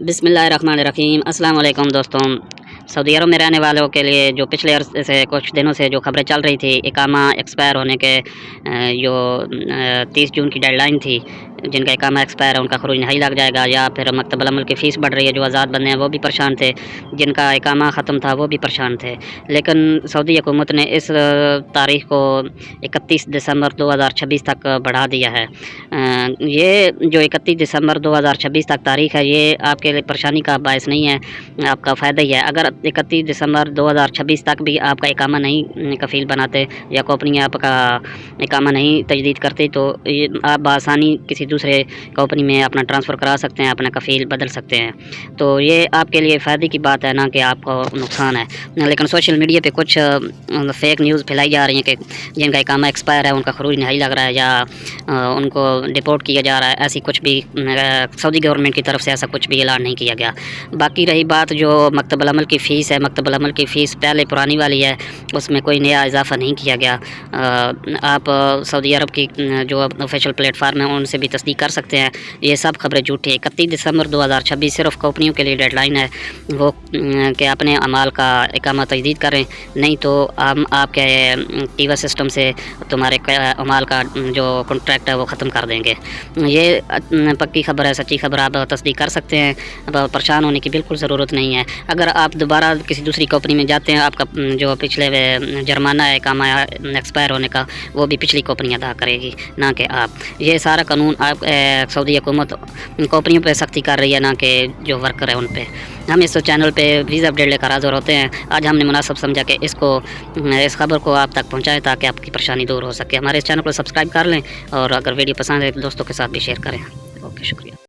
بسم اللہ الرحمن الرحیم۔ السلام علیکم دوستوں، سعودی عرب میں رہنے والوں کے لیے جو پچھلے عرصے سے کچھ دنوں سے جو خبریں چل رہی تھی اقامہ ایکسپائر ہونے کے، جو 30 جون کی ڈیڈ لائن تھی، جن کا اقامہ ایکسپائر ہے ان کا خروج نہیں لگ جائے گا، یا پھر مکتب العمل کی فیس بڑھ رہی ہے، جو آزاد بندے ہیں وہ بھی پریشان تھے، جن کا اقامہ ختم تھا وہ بھی پریشان تھے۔ لیکن سعودی حکومت نے اس تاریخ کو 31 دسمبر 2026 تک بڑھا دیا ہے۔ یہ جو 31 دسمبر 2026 تک تاریخ ہے، یہ آپ کے لیے پریشانی کا باعث نہیں ہے، آپ کا فائدہ ہی ہے۔ اگر 31 دسمبر 2026 تک بھی آپ کا اقامہ نہیں کفیل بناتے یا کمپنی آپ کا اقامہ نہیں تجدید کرتی، تو آپ بآسانی کسی دوسرے کمپنی میں اپنا ٹرانسفر کرا سکتے ہیں، اپنا کفیل بدل سکتے ہیں۔ تو یہ آپ کے لیے فائدے کی بات ہے، نہ کہ آپ کو نقصان ہے۔ لیکن سوشل میڈیا پہ کچھ فیک نیوز پھیلائی جا رہی ہیں کہ جن کا اقامہ ایکسپائر ہے ان کا خروج نہیں لگ رہا ہے، یا ان کو ڈپورٹ کیا جا رہا ہے۔ ایسی کچھ بھی سعودی گورنمنٹ کی طرف سے ایسا کچھ بھی اعلان نہیں کیا گیا۔ باقی رہی بات جو مکتب العمل کی فیس ہے، مکتب العمل کی فیس پہلے پرانی والی ہے، اس میں کوئی نیا اضافہ نہیں کیا گیا۔ آپ سعودی عرب کی جو آفیشیل پلیٹ فارم ہے ان سے بھی تصدیق کر سکتے ہیں، یہ سب خبریں جھوٹی ہیں۔ 31 دسمبر 2026 صرف کمپنیوں کے لیے ڈیڈ لائن ہے، وہ کہ اپنے اعمال کا اقامہ تجدید کریں، نہیں تو ہم آپ کے ٹیوا سسٹم سے تمہارے اعمال کا جو کانٹریکٹ ہے وہ ختم کر دیں گے۔ یہ پکی خبر ہے، سچی خبر، آپ تصدیق کر سکتے ہیں، پریشان ہونے کی بالکل ضرورت نہیں ہے۔ اگر آپ دوبارہ کسی دوسری کمپنی میں جاتے ہیں، آپ کا جو پچھلے جرمانہ ہے اقامہ ایکسپائر ہونے کا، وہ بھی پچھلی کمپنی ادا کرے گی، نہ کہ آپ۔ یہ سارا قانون آپ سعودی حکومت کمپنیوں پہ سختی کر رہی ہے، نہ کہ جو ورکر ہے ان پہ۔ ہم اس چینل پہ ویزا اپڈیٹ لے کر حاضر ہوتے ہیں۔ آج ہم نے مناسب سمجھا کہ اس خبر کو آپ تک پہنچائیں تاکہ آپ کی پریشانی دور ہو سکے۔ ہمارے اس چینل کو سبسکرائب کر لیں، اور اگر ویڈیو پسند ہے تو دوستوں کے ساتھ بھی شیئر کریں۔ اوکے، شکریہ۔